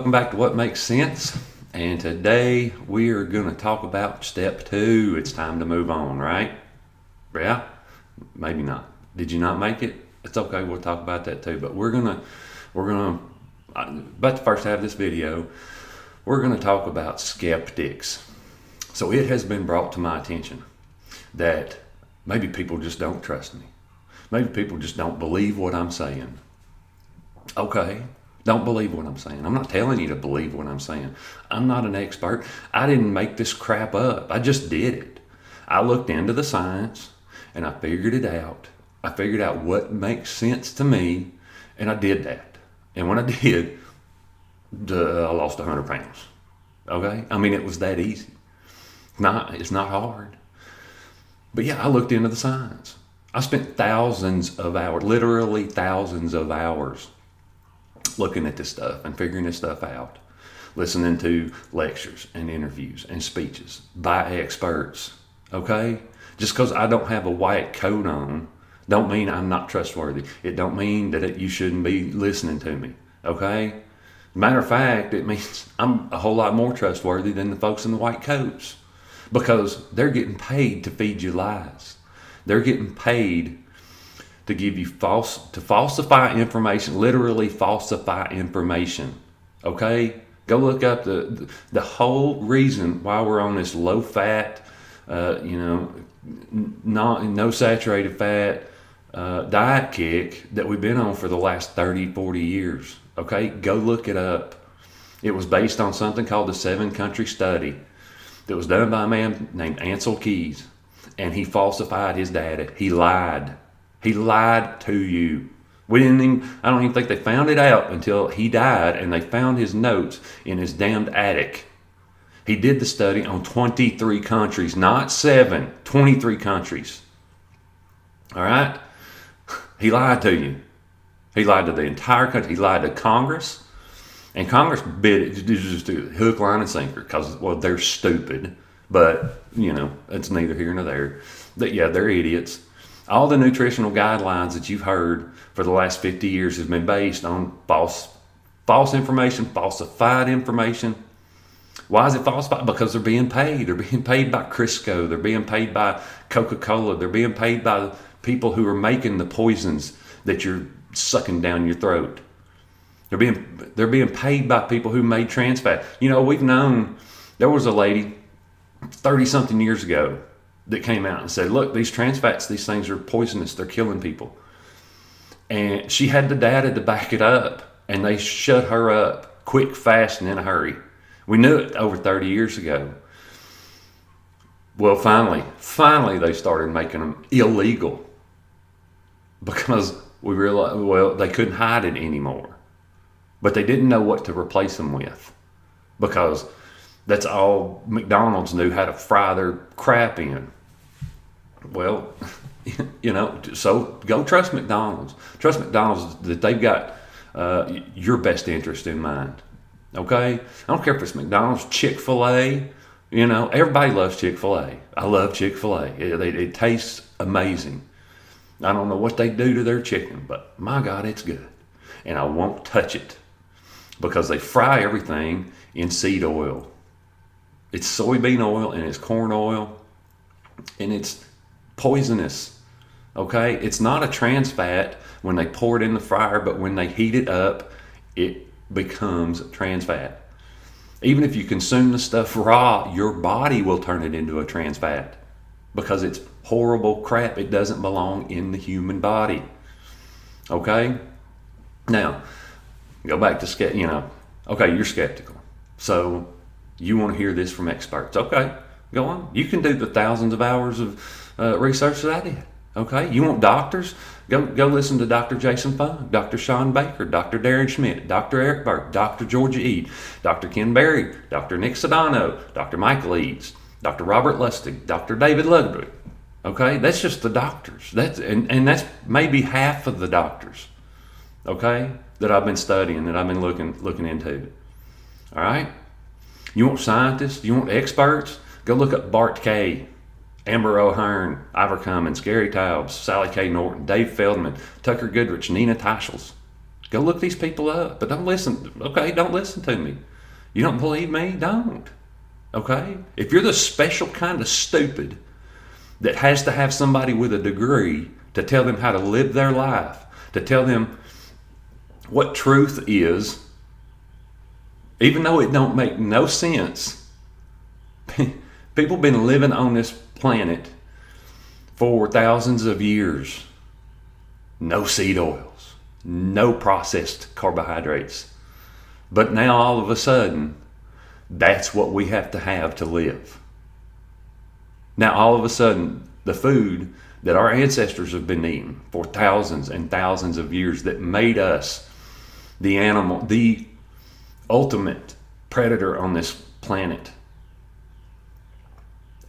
Welcome back to What Makes Sense. And today we are going to talk about step 2. It's time to move on, right? Yeah? Maybe not. Did you not make it? It's okay. We'll talk about that too. But about the first half of this video, we're going to talk about skeptics. So it has been brought to my attention that maybe people just don't trust me. Maybe people just don't believe what I'm saying. Okay. Don't believe what I'm saying. I'm not telling you to believe what I'm saying. I'm not an expert. I didn't make this crap up. I just did it. I looked into the science and I figured it out. I figured out what makes sense to me, and I did that. And when I did, I lost 100 pounds. Okay? I mean, it was that easy. It's not hard. But yeah, I looked into the science. I spent thousands of hours, literally thousands of hours, looking at this stuff and figuring this stuff out, listening to lectures and interviews and speeches by experts. Okay? Just because I don't have a white coat on don't mean I'm not trustworthy. It don't mean that you shouldn't be listening to me. Okay? Matter of fact, it means I'm a whole lot more trustworthy than the folks in the white coats, because they're getting paid to feed you lies. They're getting paid to give you falsify information, literally falsify information. Okay? Go look up the whole reason why we're on this low fat, no saturated fat diet kick that we've been on for the last 30, 40 years. Okay? Go look it up. It was based on something called the 7-country study that was done by a man named Ansel Keys, and he falsified his data. He lied. He lied to you. I don't even think they found it out until he died, and they found his notes in his damned attic. He did the study on 23 countries, not 7, 23 countries. All right? He lied to you. He lied to the entire country. He lied to Congress, and Congress bid it just to hook, line, and sinker because, well, they're stupid, but, it's neither here nor there. But, yeah, they're idiots. All the nutritional guidelines that you've heard for the last 50 years has been based on false information, falsified information. Why is it falsified? Because they're being paid. They're being paid by Crisco. They're being paid by Coca-Cola. They're being paid by people who are making the poisons that you're sucking down your throat. They're being paid by people who made trans fat. We've known there was a lady 30-something years ago that came out and said, look, these trans fats, these things are poisonous. They're killing people. And she had the data to back it up, and they shut her up quick, fast, and in a hurry. We knew it over 30 years ago. Well, finally they started making them illegal because we realized, well, they couldn't hide it anymore. But they didn't know what to replace them with, because that's all McDonald's knew how to fry their crap in. Well, so go trust McDonald's. Trust McDonald's that they've got your best interest in mind. Okay? I don't care if it's McDonald's, Chick-fil-A. Everybody loves Chick-fil-A. I love Chick-fil-A. It tastes amazing. I don't know what they do to their chicken, but my God, it's good. And I won't touch it because they fry everything in seed oil. It's soybean oil and it's corn oil, and it's poisonous. Okay? It's not a trans fat when they pour it in the fryer, but when they heat it up, it becomes trans fat. Even if you consume the stuff raw, your body will turn it into a trans fat because it's horrible crap. It doesn't belong in the human body. Okay? Now, go back to okay, you're skeptical. So you want to hear this from experts. Okay, go on. You can do the thousands of hours of research that I did. Okay, you want doctors? Go listen to Dr. Jason Fung, Dr. Sean Baker, Dr. Darren Schmidt, Dr. Eric Burke, Dr. Georgia Ede, Dr. Ken Berry, Dr. Nick Sedano, Dr. Michael Eads, Dr. Robert Lustig, Dr. David Ludwig. Okay, that's just the doctors. That's maybe half of the doctors. Okay, that I've been studying, that I've been looking into. All right. You want scientists? You want experts? Go look up Bart Kay, Amber O'Hearn, Ivor Cummins, Gary Taubes, Sally K. Norton, Dave Feldman, Tucker Goodrich, Nina Teicholz. Go look these people up. But don't listen. Okay, don't listen to me. You don't believe me? Don't. Okay? If you're the special kind of stupid that has to have somebody with a degree to tell them how to live their life, to tell them what truth is, even though it don't make no sense. People been living on this planet for thousands of years. No seed oils, no processed carbohydrates. But now all of a sudden, that's what we have to live. Now all of a sudden, the food that our ancestors have been eating for thousands and thousands of years that made us the animal, the ultimate predator on this planet,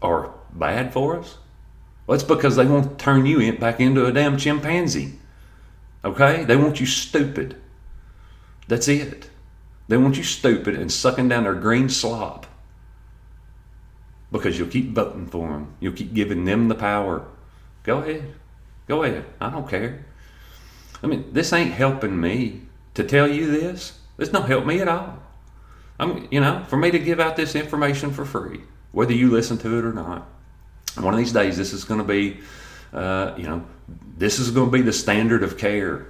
are bad for us? Well, it's because they want to turn you back into a damn chimpanzee. Okay? They want you stupid. That's it. They want you stupid and sucking down their green slop because you'll keep voting for them. You'll keep giving them the power. Go ahead. Go ahead. I don't care. I mean, this ain't helping me to tell you this. This don't help me at all. For me to give out this information for free, whether you listen to it or not. One of these days, this is going to be, this is going to be the standard of care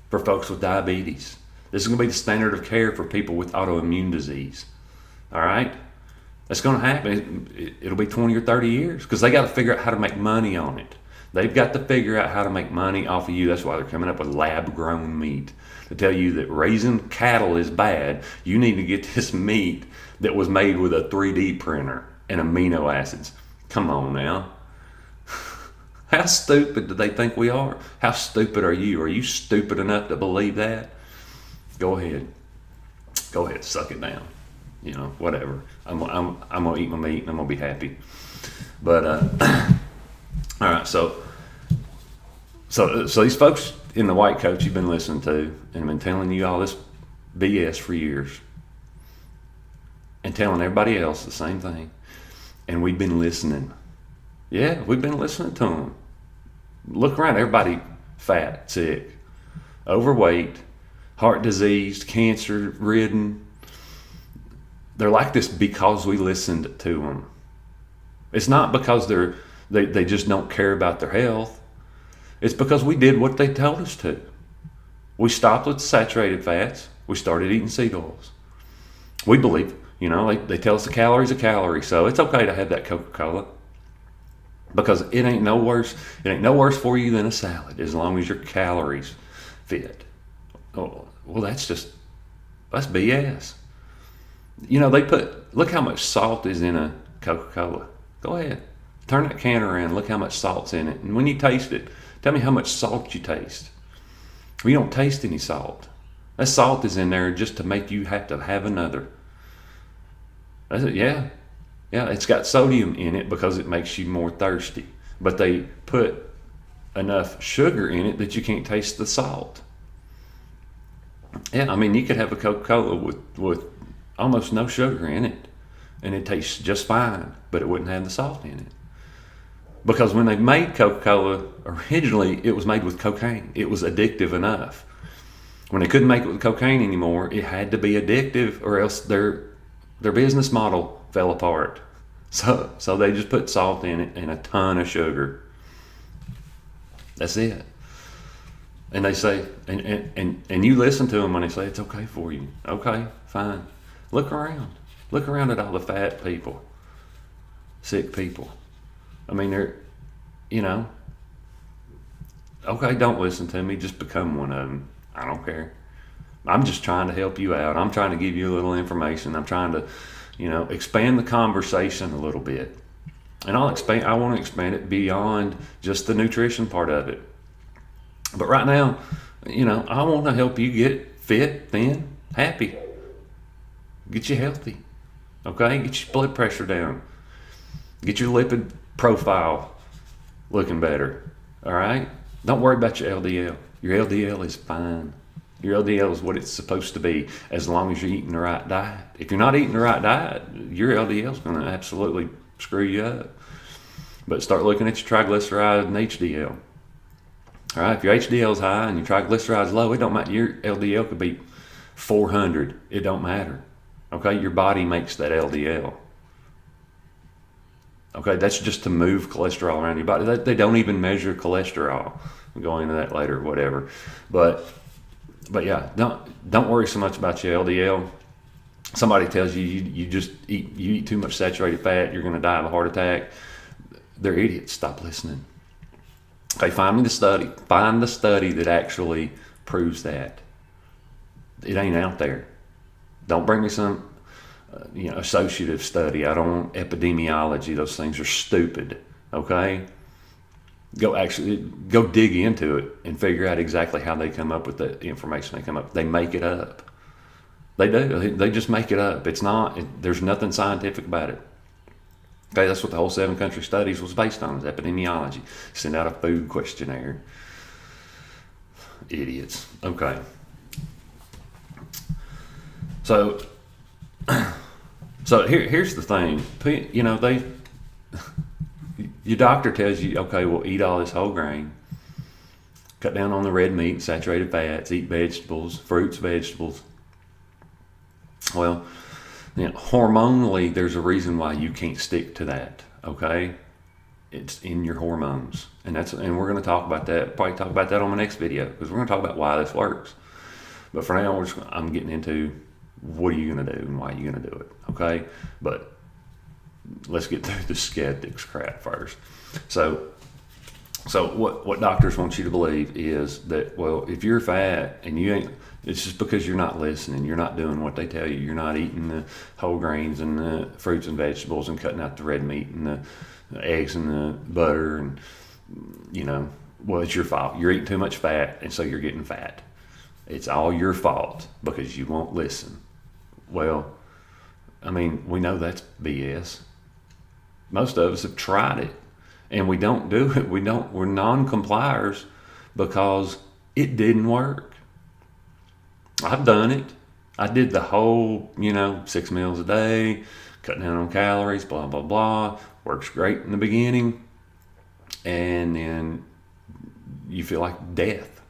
for folks with diabetes. This is going to be the standard of care for people with autoimmune disease. All right? That's going to happen. It'll be 20 or 30 years because they got to figure out how to make money on it. They've got to figure out how to make money off of you. That's why they're coming up with lab-grown meat to tell you that raising cattle is bad. You need to get this meat that was made with a 3D printer and amino acids. Come on now. How stupid do they think we are? How stupid are you? Are you stupid enough to believe that? Go ahead. Go ahead, suck it down. Whatever. I'm gonna eat my meat and I'm gonna be happy. But all right, so these folks in the white coats you've been listening to and have been telling you all this BS for years and telling everybody else the same thing, and we've been listening. Yeah, we've been listening to them. Look around, everybody fat, sick, overweight, heart disease, cancer ridden. They're like this because we listened to them. It's not because they just don't care about their health. It's because we did what they told us to. We stopped with saturated fats. We started eating seed oils. We believe, they tell us a calorie is a calorie, so it's okay to have that Coca-Cola because it ain't no worse. It ain't no worse for you than a salad as long as your calories fit. Oh, well, that's BS. Look how much salt is in a Coca-Cola. Go ahead. Turn that can around. Look how much salt's in it. And when you taste it, tell me how much salt you taste. We don't taste any salt. That salt is in there just to make you have to have another. That's it. Yeah, it's got sodium in it because it makes you more thirsty. But they put enough sugar in it that you can't taste the salt. Yeah, you could have a Coca-Cola with almost no sugar in it, and it tastes just fine, but it wouldn't have the salt in it. Because when they made Coca-Cola, originally it was made with cocaine. It was addictive enough. When they couldn't make it with cocaine anymore, it had to be addictive or else their business model fell apart. So they just put salt in it and a ton of sugar. That's it. And they say, and you listen to them when they say it's okay for you. Okay, fine. Look around. Look around at all the fat people, sick people. They're, okay, don't listen to me. Just become one of them. I don't care. I'm just trying to help you out. I'm trying to give you a little information. I'm trying to, expand the conversation a little bit. And I want to expand it beyond just the nutrition part of it. But right now, I want to help you get fit, thin, happy. Get you healthy. Okay? Get your blood pressure down. Get your lipid profile looking better. All right? Don't worry about your LDL. Your LDL is fine. Your LDL is what it's supposed to be as long as you're eating the right diet. If you're not eating the right diet, your LDL is going to absolutely screw you up. But start looking at your triglyceride and HDL. All right, if your HDL is high and your triglyceride is low, it don't matter. Your LDL could be 400. It don't matter. Okay, your body makes that LDL. Okay, that's just to move cholesterol around your body. They don't even measure cholesterol. We'll go into that later, whatever. But yeah, don't worry so much about your LDL. Somebody tells you you just eat too much saturated fat, you're going to die of a heart attack. They're idiots. Stop listening. Okay, find the study. Find the study that actually proves that. It ain't out there. Don't bring me some associative study. I don't want epidemiology. Those things are stupid. Okay? Go dig into it and figure out exactly how they come up with the information they come up. They make it up. They do. They just make it up. It's not. There's nothing scientific about it. Okay, that's what the whole 7-country studies was based on, is epidemiology. Send out a food questionnaire. Idiots. Okay. So here's the thing. Your doctor tells you, okay, well, eat all this whole grain, cut down on the red meat, saturated fats, eat vegetables, fruits, vegetables. Well, hormonally, there's a reason why you can't stick to that. Okay, it's in your hormones, and we're going to talk about that. Probably talk about that on my next video, because we're going to talk about why this works. But for now, I'm getting into what are you going to do and why are you going to do it. Okay, but let's get through the skeptics crap first. So what doctors want you to believe is that, well, if you're fat and you ain't, it's just because you're not listening. You're not doing what they tell you. You're not eating the whole grains and the fruits and vegetables and cutting out the red meat and the eggs and the butter. And, well, it's your fault. You're eating too much fat, and so you're getting fat. It's all your fault because you won't listen. Well, I mean, we know that's BS. Most of us have tried it, and we don't do it. We're non-compliers because it didn't work. I've done it. I did the whole, 6 meals a day, cutting down on calories, blah, blah, blah. Works great in the beginning. And then you feel like death.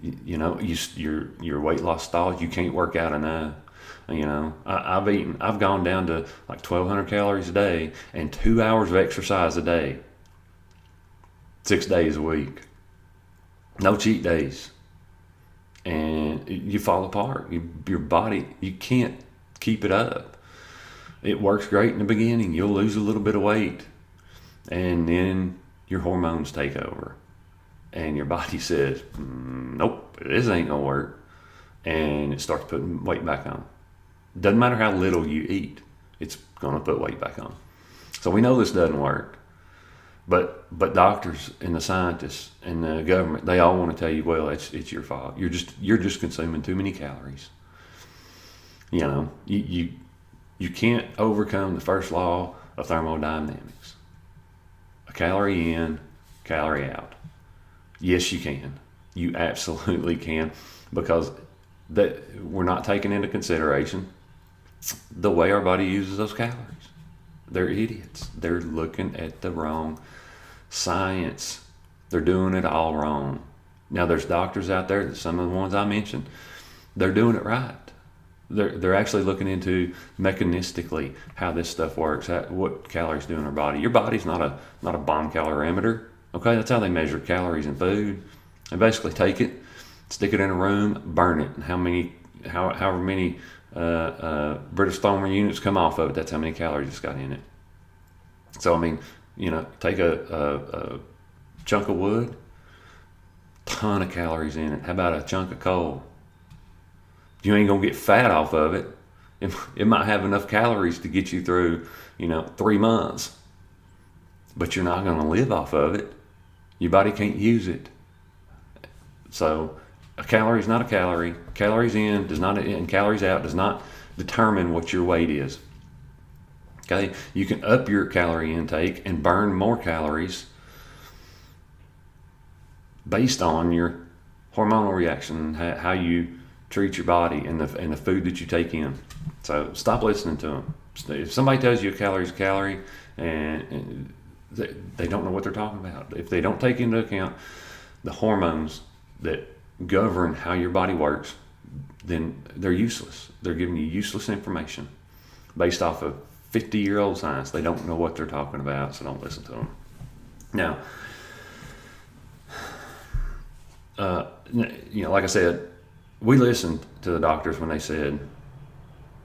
Your weight loss stalls. You can't work out enough. I've gone down to like 1,200 calories a day and 2 hours of exercise a day, 6 days a week, no cheat days, and you fall apart. Your body, you can't keep it up. It works great in the beginning. You'll lose a little bit of weight, and then your hormones take over, and your body says, nope, this ain't gonna work, and it starts putting weight back on. Doesn't matter how little you eat, it's going to put weight back on. So we know this doesn't work. But doctors and the scientists and the government, they all want to tell you, well, it's your fault. You're just consuming too many calories. You can't overcome the first law of thermodynamics. A calorie in, calorie out. Yes, you can. You absolutely can, because that we're not taking into consideration the way our body uses those calories. They're idiots. They're looking at the wrong science. They're doing it all wrong. Now, there's doctors out there, some of the ones I mentioned, they're doing it right. They're actually looking into mechanistically how this stuff works, what calories do in our body. Your body's not a bomb calorimeter. Okay, that's how they measure calories in food. They basically take it, stick it in a room, burn it, and however many British thermal units come off of it, that's how many calories it's got in it. So, I mean, take a chunk of wood, ton of calories in it. How about a chunk of coal? You ain't gonna get fat off of it. It might have enough calories to get you through, 3 months, but you're not gonna live off of it. Your body can't use it. So a calorie is not a calorie. Calories in does not, and calories out does not determine what your weight is. Okay, you can up your calorie intake and burn more calories based on your hormonal reaction, how you treat your body, and the food that you take in. So stop listening to them. If somebody tells you a calorie is a calorie, and they don't know what they're talking about. If they don't take into account the hormones that govern how your body works, then they're useless. They're giving you useless information based off of 50-year-old science. They don't know what they're talking about, so don't listen to them. Now, like I said, we listened to the doctors when they said,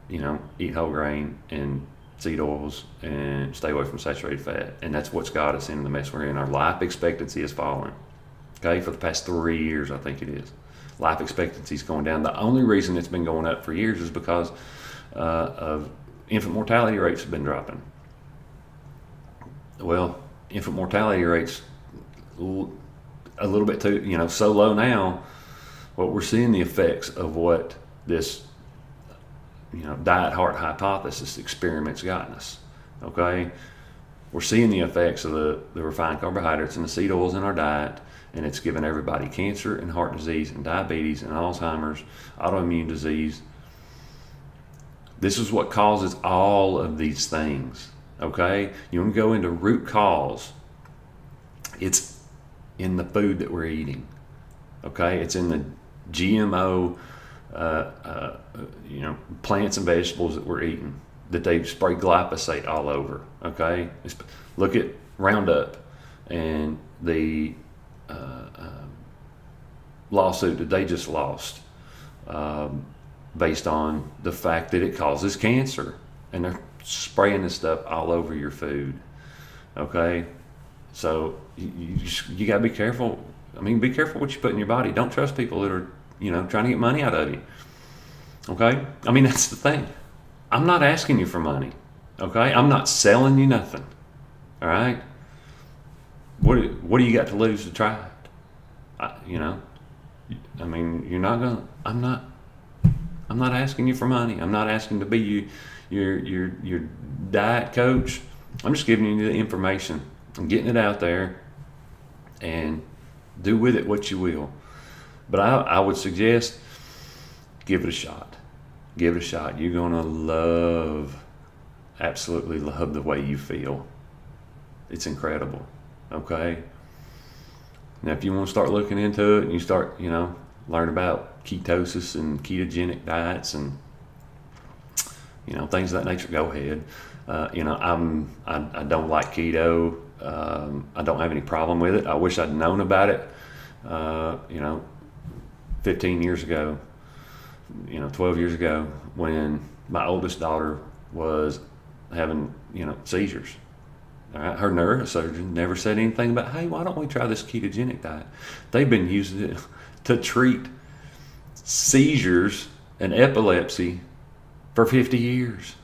eat whole grain and seed oils and stay away from saturated fat. And that's what's got us in the mess we're in. Our life expectancy is falling. Okay, for the past 3 years, I think it is. Life expectancy is going down. The only reason it's been going up for years is because of infant mortality rates have been dropping. Well, infant mortality rates a little bit too, so low now. What we're seeing the effects of what this, diet heart hypothesis experiment's gotten us. Okay, we're seeing the effects of the refined carbohydrates and the seed oils in our diet, and it's given everybody cancer and heart disease and diabetes and Alzheimer's, autoimmune disease. This is what causes all of these things. Okay, you want to go into root cause. It's in the food that we're eating. Okay, it's in the GMO, plants and vegetables that we're eating, that they spray glyphosate all over. Okay, look at Roundup and the lawsuit that they just lost, based on the fact that it causes cancer, and they're spraying this stuff all over your food. Okay, so you got to be careful. I mean, be careful what you put in your body. Don't trust people that are, trying to get money out of you. Okay? I mean, that's the thing. I'm not asking you for money. Okay? I'm not selling you nothing. All right? What do you got to lose to try it? I mean, you're not gonna. I'm not asking you for money. I'm not asking to be your diet coach. I'm just giving you the information. I'm getting it out there, and do with it what you will. But I would suggest, give it a shot. Give it a shot. You're gonna absolutely love the way you feel. It's incredible. Okay? Now, if you want to start looking into it and you start, learn about ketosis and ketogenic diets and, things of that nature, go ahead. I don't like keto. I don't have any problem with it. I wish I'd known about it, 15 years ago, 12 years ago, when my oldest daughter was having, seizures. All right? Her neurosurgeon never said anything about, hey, why don't we try this ketogenic diet? They've been using it to treat seizures and epilepsy for 50 years.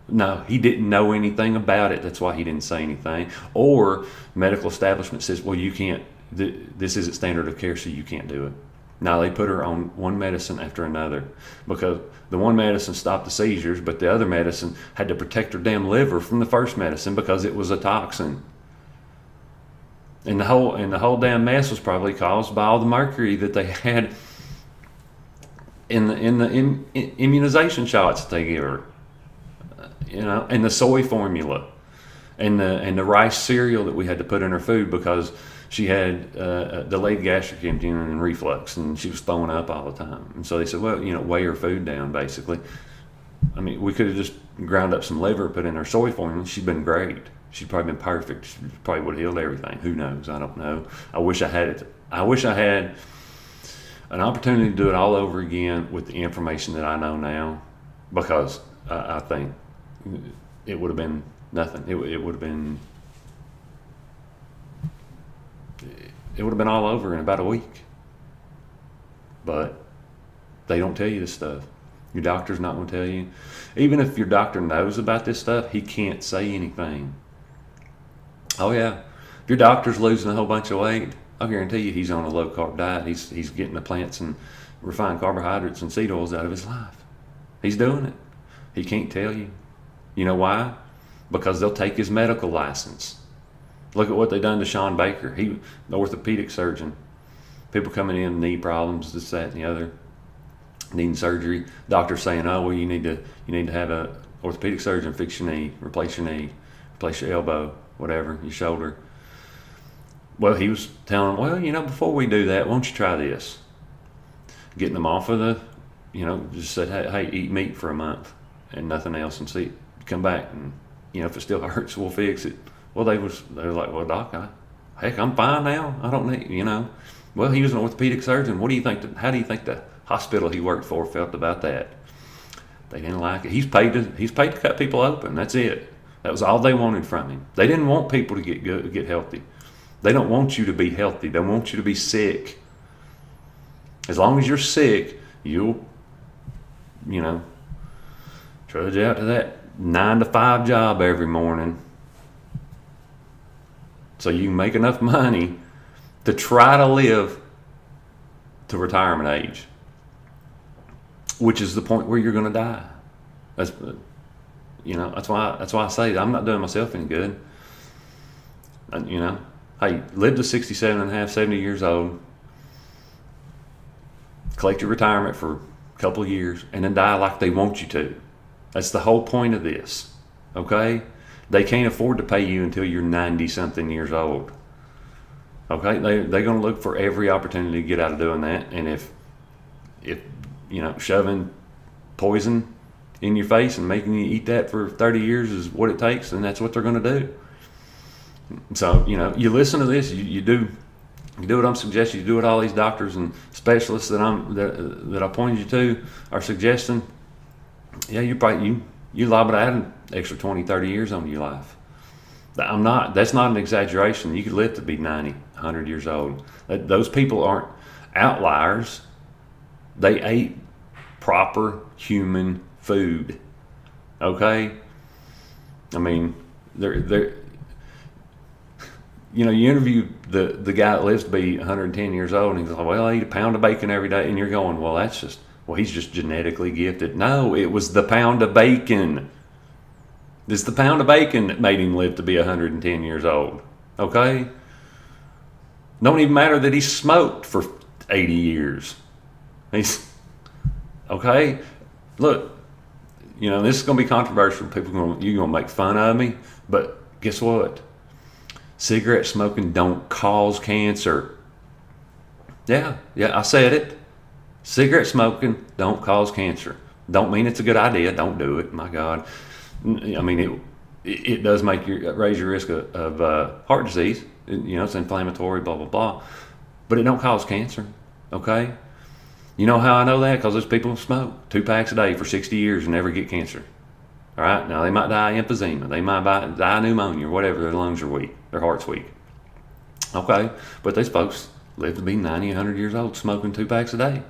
No, he didn't know anything about it. That's why he didn't say anything. Or medical establishment says, well, you can't, this isn't standard of care, so you can't do it. Now, they put her on one medicine after another, because the one medicine stopped the seizures, but the other medicine had to protect her damn liver from the first medicine because it was a toxin. And the whole damn mess was probably caused by all the mercury that they had in the immunization shots that they give her. And the soy formula, and the rice cereal that we had to put in her food because she had delayed gastric emptying and reflux, and she was throwing up all the time. And so they said, well, weigh her food down, basically. I mean, we could have just ground up some liver, put in her soy formula. She'd been great. She'd probably been perfect. She probably would have healed everything. Who knows? I don't know. I wish I had it. I wish I had an opportunity to do it all over again with the information that I know now, because I think it would have been nothing. It would have been all over in about a week. But they don't tell you this stuff. Your doctor's not going to tell you. Even if your doctor knows about this stuff, he can't say anything. Oh yeah, if your doctor's losing a whole bunch of weight, I guarantee you he's on a low carb diet. He's getting the plants and refined carbohydrates and seed oils out of his life. He's doing it. He can't tell you. You know why? Because they'll take his medical license. Look at what they done to Sean Baker. He, the orthopedic surgeon. People coming in, knee problems, this, that, and the other, needing surgery. Doctor saying, oh, well, you need to have a orthopedic surgeon fix your knee, replace your elbow, whatever, your shoulder. well, he was telling them, well, before we do that, why don't you try this? Getting them off of just said, hey, eat meat for a month and nothing else, and see, come back, and if it still hurts, we'll fix it. Well, they were like, well, doc, I'm fine now. I don't need, Well, he was an orthopedic surgeon. What do you think? How do you think the hospital he worked for felt about that? They didn't like it. He's paid to cut people open. That's it. That was all they wanted from him. They didn't want people to get healthy. They don't want you to be healthy. They want you to be sick. As long as you're sick, you'll, trudge out to that 9 to 5 job every morning so you can make enough money to try to live to retirement age, which is the point where you're going to die. That's why I say I'm not doing myself any good. And, hey, live to 67 and a half, 70 years old, collect your retirement for a couple of years, and then die like they want you to. That's the whole point of this, okay? They can't afford to pay you until you're 90-something years old, okay? They're going to look for every opportunity to get out of doing that, and if shoving poison in your face and making you eat that for 30 years is what it takes, then that's what they're going to do. So, you listen to this, you do what I'm suggesting, you do what all these doctors and specialists that I pointed you to are suggesting. Yeah, you liable to add an extra 20, 30 years on your life. That's not an exaggeration. You could live to be 90, 100 years old. Those people aren't outliers. They ate proper human food. Okay? I mean, they're you interview the guy that lives to be 110 years old, and he's like, well, I eat a pound of bacon every day. And you're going, well, he's just genetically gifted. No, it was the pound of bacon. It's the pound of bacon that made him live to be 110 years old. Okay? Don't even matter that he smoked for 80 years. Okay? Look, this is going to be controversial. You're going to make fun of me, but guess what? Cigarette smoking don't cause cancer. Yeah, I said it. Cigarette smoking don't cause cancer. Don't mean it's a good idea. Don't do it. My God. I mean, it does raise your risk of heart disease. It's inflammatory, blah, blah, blah. But it don't cause cancer, okay? You know how I know that? Because those people smoke 2 packs a day for 60 years and never get cancer. All right? Now, they might die of emphysema. They might die of pneumonia or whatever. Their lungs are weak. Their heart's weak. Okay? But these folks live to be 90, 100 years old smoking 2 packs a day.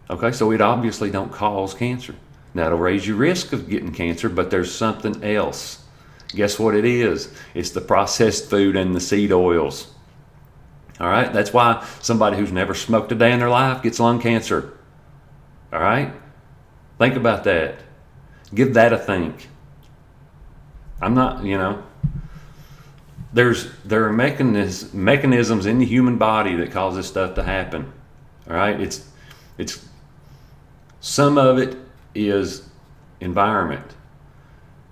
Okay? So it obviously don't cause cancer. Now, it'll raise your risk of getting cancer, but there's something else. Guess what it is? It's the processed food and the seed oils. All right? That's why somebody who's never smoked a day in their life gets lung cancer. All right? Think about that. Give that a think. I'm not, there are mechanisms in the human body that cause this stuff to happen. All right? It's some of it is environment.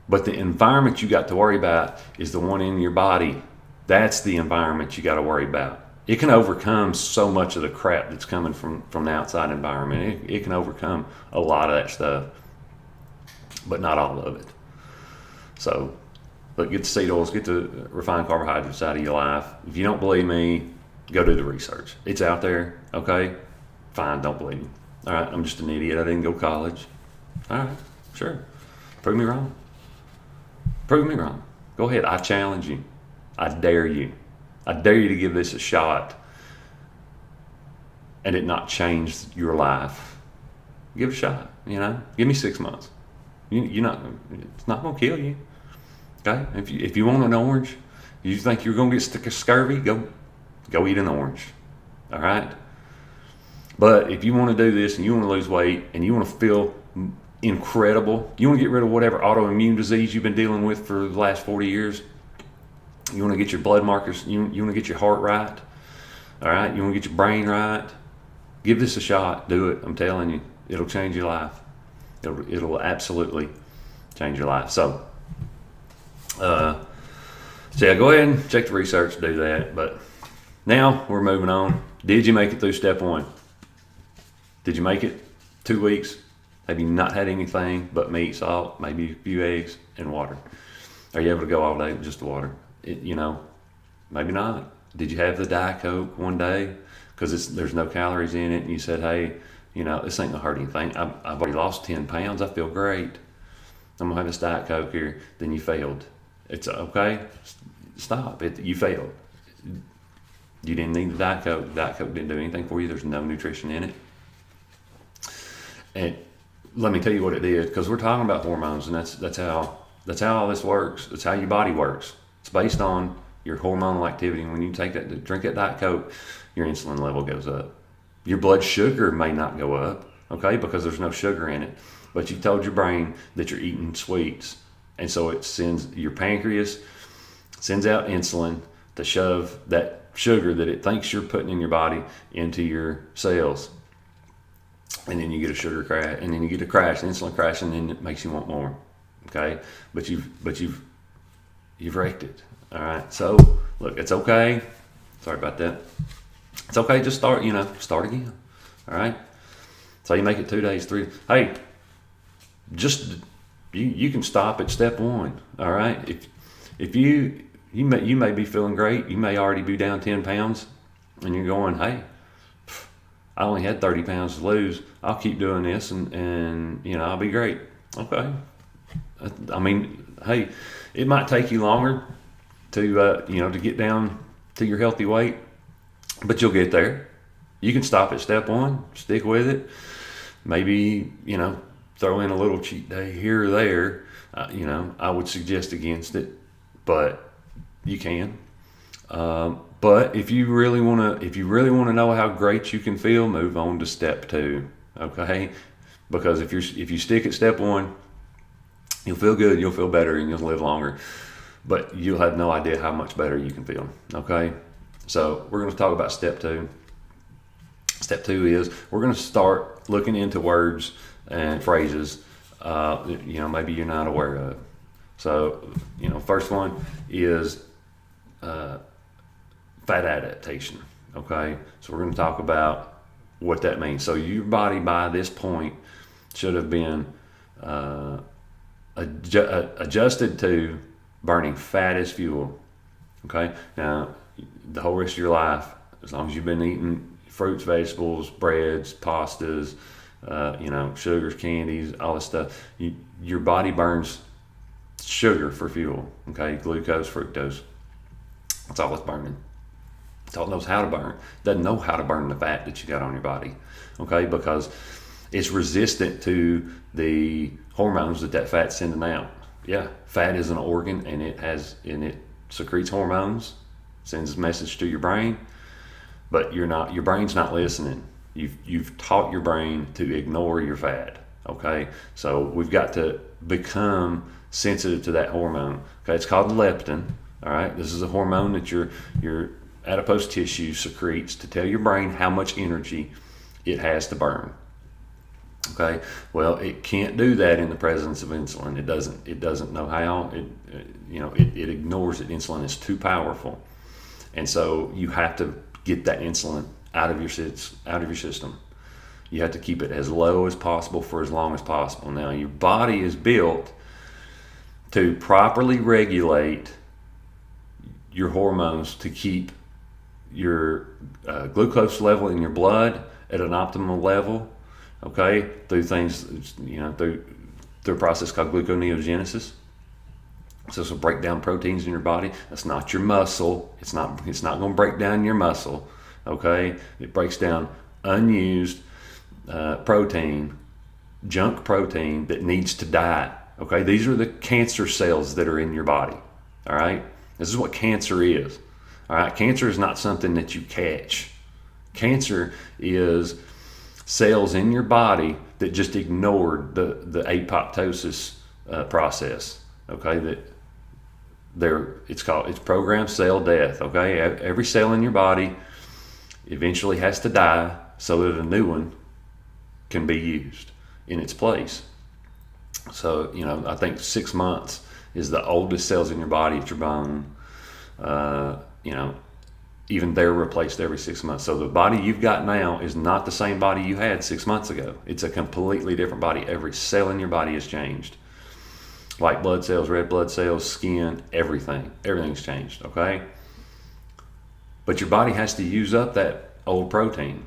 But the environment you got to worry about is the one in your body. That's the environment you got to worry about. It can overcome so much of the crap that's coming from the outside environment. It can overcome a lot of that stuff, but not all of it. So, look, get the seed oils, get the refined carbohydrates out of your life. If you don't believe me, go do the research. It's out there, okay? Fine, don't believe me. All right, I'm just an idiot. I didn't go to college. All right, sure. Prove me wrong. Prove me wrong. Go ahead. I challenge you. I dare you. I dare you to give this a shot and it not change your life. Give it a shot, Give me 6 months. It's not going to kill you. Okay? If you want an orange, you think you're going to get scurvy, go eat an orange. All right? But if you want to do this and you want to lose weight and you want to feel incredible, you want to get rid of whatever autoimmune disease you've been dealing with for the last 40 years, you want to get your blood markers, you want to get your heart right, all right? You want to get your brain right, give this a shot. Do it. I'm telling you, it'll change your life. It'll absolutely change your life. So yeah, go ahead and check the research, do that. But Now we're moving on. Did you make it through step one? Did you make it? 2 weeks? Have you not had anything but meat, salt, maybe a few eggs, and water? Are you able to go all day with just the water? Maybe not. Did you have the Diet Coke one day because there's no calories in it, and you said, hey, this ain't gonna hurt anything. I've already lost 10 pounds. I feel great. I'm gonna have this Diet Coke here. Then you failed. It's okay. Stop. You failed. You didn't need the Diet Coke. The Diet Coke didn't do anything for you. There's no nutrition in it. And let me tell you what it did, because we're talking about hormones, and that's how all this works. That's how your body works. It's based on your hormonal activity. And when you drink that Diet Coke, your insulin level goes up. Your blood sugar may not go up, okay, because there's no sugar in it. But you told your brain that you're eating sweets. And so your pancreas sends out insulin to shove that sugar that it thinks you're putting in your body into your cells. And then you get a sugar crash, and then you get a crash, an insulin crash, and then it makes you want more. Okay? But you've wrecked it. All right. So look, it's okay. Sorry about that. It's okay. Just start again. All right. So you make it 2 days, 3. Hey, just you can stop at step one. All right. If you may be feeling great, you may already be down 10 pounds, and you're going, hey, I only had 30 pounds to lose. I'll keep doing this, and I'll be great. Okay. I mean, hey, it might take you longer to get down to your healthy weight, but you'll get there. You can stop at step one, stick with it. Maybe, throw in a little cheat day here or there. I would suggest against it, but you can. But if you really want to know how great you can feel, move on to step 2. Okay? Because if you stick at step 1, you'll feel good, you'll feel better, and you'll live longer. But you'll have no idea how much better you can feel. Okay? So we're going to talk about step 2. Step 2 is we're going to start looking into words and phrases maybe you're not aware of. So, first one is fat adaptation. Okay? So we're going to talk about what that means. So your body by this point should have been adjusted to burning fat as fuel. Okay? Now, the whole rest of your life, as long as you've been eating fruits, vegetables, breads, pastas, sugars, candies, all this stuff, your body burns sugar for fuel. Okay? Glucose, fructose. That's all it's burning. That's all it knows how to burn. It doesn't know how to burn the fat that you got on your body. Okay? Because it's resistant to the hormones that fat's sending out. Yeah, fat is an organ, and it secretes hormones, sends a message to your brain, but your brain's not listening. You've taught your brain to ignore your fat. Okay, so we've got to become sensitive to that hormone. Okay, it's called leptin. All right, this is a hormone that your adipose tissue secretes to tell your brain how much energy it has to burn. Okay, well, it can't do that in the presence of insulin. It doesn't know how. It ignores it. Insulin is too powerful, and so you have to get that insulin out of your system. You have to keep it as low as possible for as long as possible. Now, your body is built to properly regulate your hormones to keep your glucose level in your blood at an optimal level. Okay, through things, through a process called gluconeogenesis. So this will break down proteins in your body. That's not your muscle. It's not going to break down your muscle. Okay, it breaks down unused protein, junk protein that needs to die. Okay, these are the cancer cells that are in your body. All right, this is what cancer is. All right, cancer is not something that you catch. Cancer is cells in your body that just ignored the apoptosis process. Okay, it's programmed cell death. Okay, every cell in your body eventually has to die so that a new one can be used in its place. So I think 6 months is the oldest cells in your body at your bone. even they're replaced every 6 months. So the body you've got now is not the same body you had 6 months ago. It's a completely different body. Every cell in your body has changed. White blood cells, red blood cells, skin, everything. Everything's changed, okay? But your body has to use up that old protein.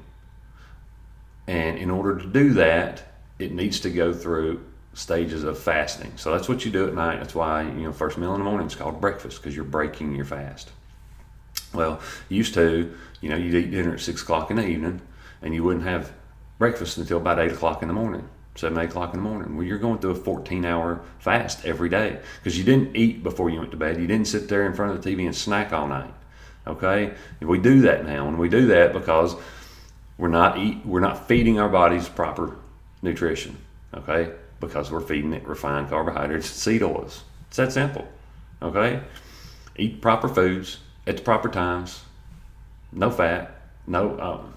And in order to do that, it needs to go through stages of fasting. So that's what you do at night. That's why, first meal in the morning is called breakfast, because you're breaking your fast. Well, used to, you'd eat dinner at 6 o'clock in the evening, and you wouldn't have breakfast until about 8 o'clock in the morning, 7, 8 o'clock in the morning. Well, you're going through a 14-hour fast every day because you didn't eat before you went to bed. You didn't sit there in front of the TV and snack all night, okay? And we do that now, and we do that because we're not feeding our bodies proper nutrition, okay? Because we're feeding it refined carbohydrates, seed oils. It's that simple, okay? Eat proper foods at the proper times, no fat, no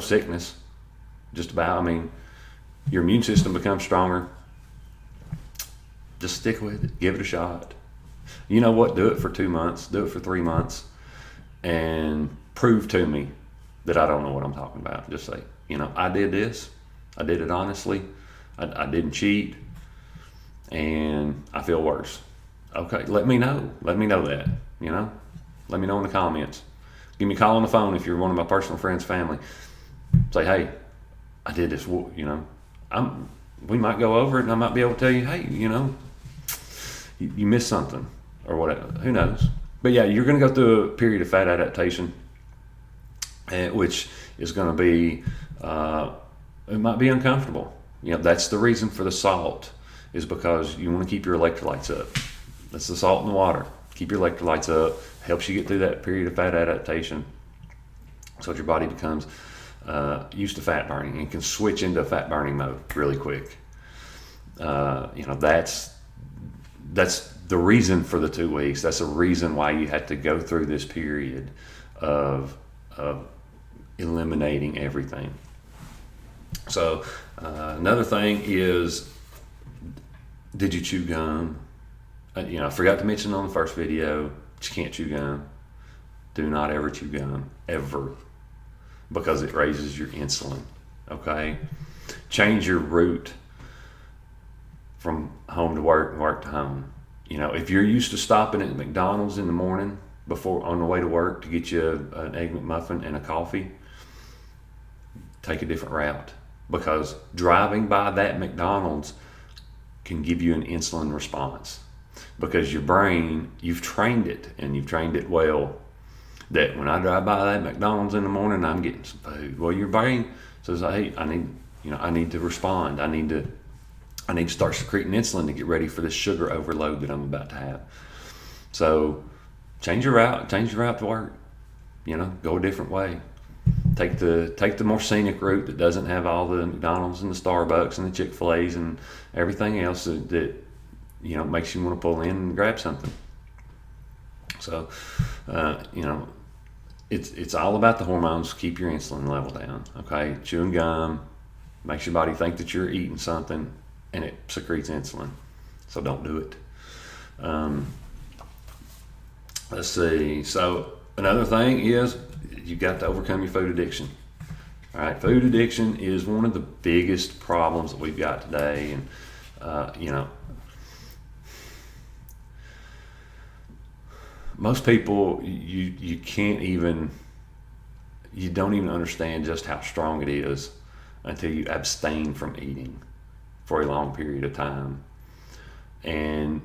sickness, just about. Your immune system becomes stronger. Just stick with it, give it a shot. You know what, do it for 2 months, do it for 3 months, and prove to me that I don't know what I'm talking about. Just say, I did this, I did it honestly, I didn't cheat, and I feel worse. Okay, let me know that, Let me know in the comments. Give me a call on the phone if you're one of my personal friends, family. Say, hey, I did this, we might go over it and I might be able to tell you, hey, you missed something or whatever, who knows. But yeah, you're going to go through a period of fat adaptation, which is going to be, it might be uncomfortable. That's the reason for the salt, is because you want to keep your electrolytes up. That's the salt in the water. Keep your electrolytes up, helps you get through that period of fat adaptation so that your body becomes used to fat burning and can switch into fat burning mode really quick. That's the reason for the 2 weeks. That's the reason why you had to go through this period of eliminating everything. So another thing is, did you chew gum? I forgot to mention on the first video, you can't chew gum. Do not ever chew gum, ever, because it raises your insulin, okay? Change your route from home to work and work to home. If you're used to stopping at McDonald's in the morning on the way to work to get you an Egg McMuffin and a coffee, take a different route, because driving by that McDonald's can give you an insulin response, because your brain, you've trained it, and you've trained it well, that when I drive by that McDonald's in the morning, I'm getting some food. Well, your brain says, hey, I need to respond. I need to start secreting insulin to get ready for this sugar overload that I'm about to have. So change your route to work. Go a different way. Take the more scenic route that doesn't have all the McDonald's and the Starbucks and the Chick-fil-A's and everything else that makes you want to pull in and grab something. So, it's all about the hormones. Keep your insulin level down, okay? Chewing gum makes your body think that you're eating something, and it secretes insulin. So don't do it. Let's see. So another thing is, you got to overcome your food addiction. All right, food addiction is one of the biggest problems that we've got today, and most people, you don't even understand just how strong it is until you abstain from eating for a long period of time. And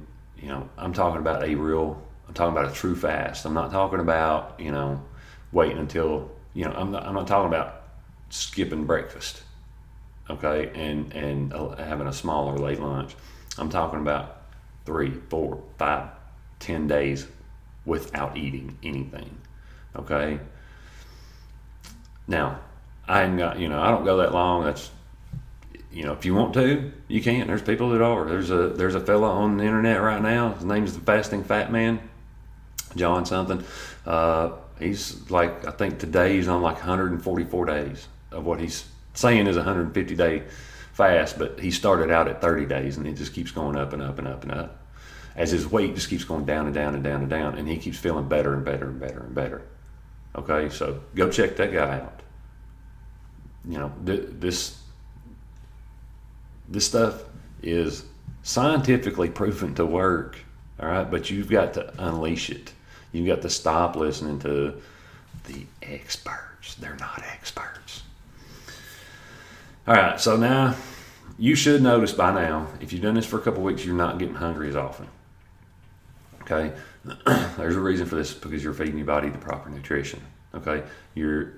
I'm talking about a true fast. I'm not talking about waiting until I'm not talking about skipping breakfast, okay, and having a small or late lunch. I'm talking about 3, 4, 5, 10 days without eating anything, okay? Now, I don't go that long. That's, if you want to, you can. There's people that are. There's a fella on the internet right now. His name's the Fasting Fat Man, John something. He's like, I think today he's on like 144 days of what he's saying is a 150-day fast, but he started out at 30 days, and it just keeps going up and up and up and up, as his weight just keeps going down and down and down and down, and he keeps feeling better and better and better and better. Okay, so go check that guy out. You know, this stuff is scientifically proven to work. All right, but you've got to unleash it. You've got to stop listening to the experts. They're not experts. All right, so now you should notice by now, if you've done this for a couple of weeks, you're not getting hungry as often. Okay, there's a reason for this, because you're feeding your body the proper nutrition. Okay, your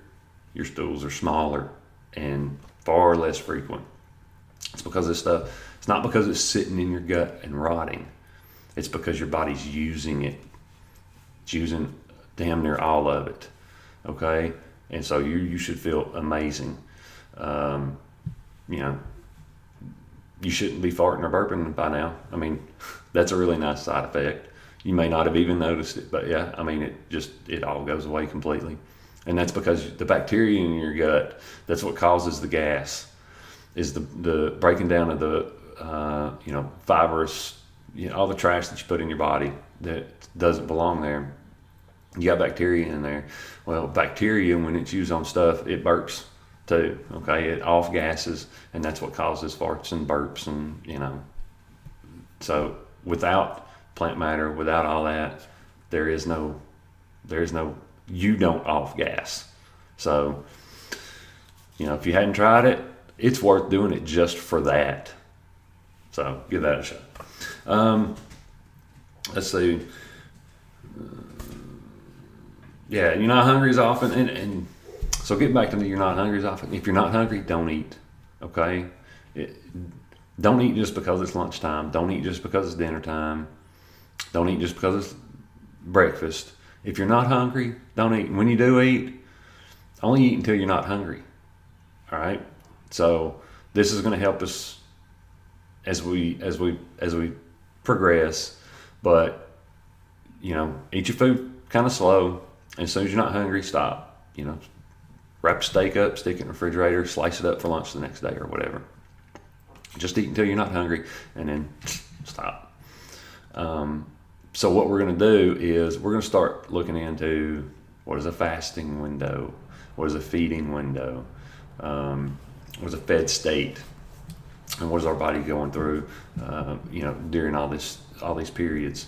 stools are smaller and far less frequent. It's because of this stuff. It's not because it's sitting in your gut and rotting. It's because your body's using it. It's using damn near all of it. Okay, and so you should feel amazing. You know, you shouldn't be farting or burping by now. I mean, that's a really nice side effect. You may not have even noticed it, but yeah, I mean, it all goes away completely. And that's because the bacteria in your gut, that's what causes the gas, is the breaking down of the, fibrous, all the trash that you put in your body that doesn't belong there. You got bacteria in there. Well, bacteria, when it's used on stuff, it burps too. Okay, it off gases, and that's what causes farts and burps, and So without plant matter, without all that, there is no. You don't off gas. So, if you hadn't tried it, it's worth doing it just for that. So give that a shot. Let's see. Yeah, you're not hungry as often, and so get back to you're not hungry as often. If you're not hungry, don't eat. Okay, don't eat just because it's lunchtime. Don't eat just because it's dinner time. Don't eat just because it's breakfast. If you're not hungry, don't eat. And when you do eat, only eat until you're not hungry. All right. So this is going to help us as we progress. But eat your food kind of slow. And as soon as you're not hungry, stop. Wrap a steak up, stick it in the refrigerator, slice it up for lunch the next day or whatever. Just eat until you're not hungry, and then stop. So what we're going to do is we're going to start looking into what is a fasting window, what is a feeding window, what is a fed state, and what is our body going through, during all these periods.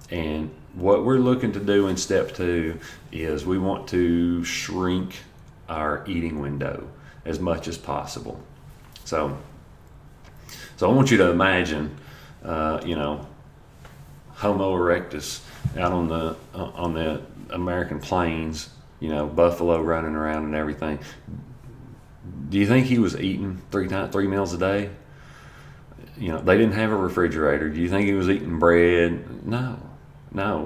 And what we're looking to do in step 2 is we want to shrink our eating window as much as possible. So I want you to imagine, Homo erectus out on the American plains, buffalo running around and everything. Do you think he was eating three meals a day? They didn't have a refrigerator. Do you think he was eating bread? No.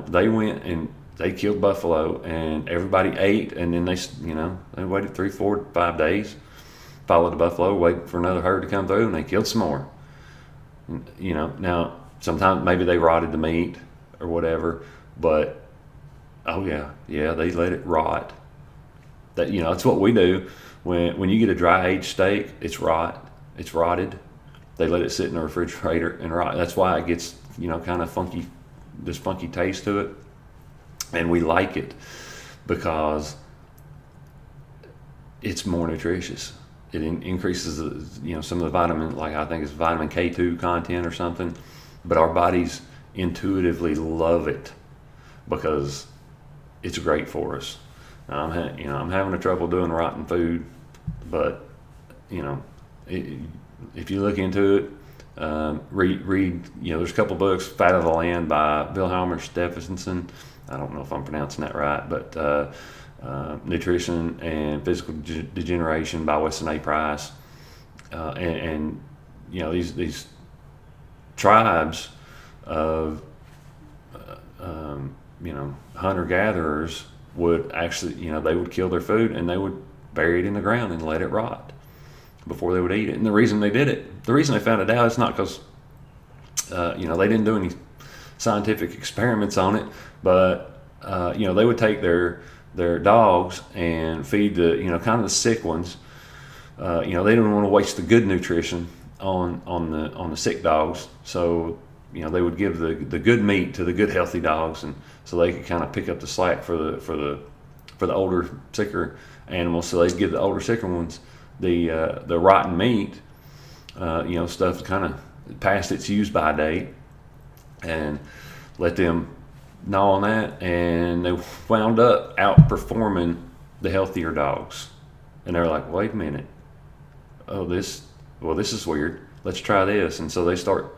They went and they killed buffalo, and everybody ate, and then they waited 3, 4, 5 days, followed the buffalo, waited for another herd to come through, and they killed some more. Now sometimes maybe they rotted the meat or whatever, but they let it rot. That's what we do when you get a dry aged steak. It's rotted. They let it sit in the refrigerator and rot. That's why it gets kind of funky, this funky taste to it, and we like it because it's more nutritious. It increases some of the vitamin, like I think it's vitamin K2 content or something, but our bodies intuitively love it because it's great for us. Now, I'm having a trouble doing rotten food, but if you look into it, read there's a couple books. Fat of the Land by Wilhelm Stephenson. I don't know if I'm pronouncing that right, but Nutrition and Physical Degeneration by Weston A. Price, and these tribes of hunter-gatherers would actually they would kill their food and they would bury it in the ground and let it rot before they would eat it. And the reason they did it, the reason they found it out, is not because they didn't do any scientific experiments on it, but they would take their dogs and feed the kind of the sick ones. They didn't want to waste the good nutrition on the sick dogs, so they would give the good meat to the good healthy dogs, and so they could kind of pick up the slack for the for the older, sicker animals. So they give the older, sicker ones the rotten meat, stuff kind of past its use by date, and let them gnaw on that. And they wound up outperforming the healthier dogs. And they're like, wait a minute, this is weird. Let's try this. And so they start,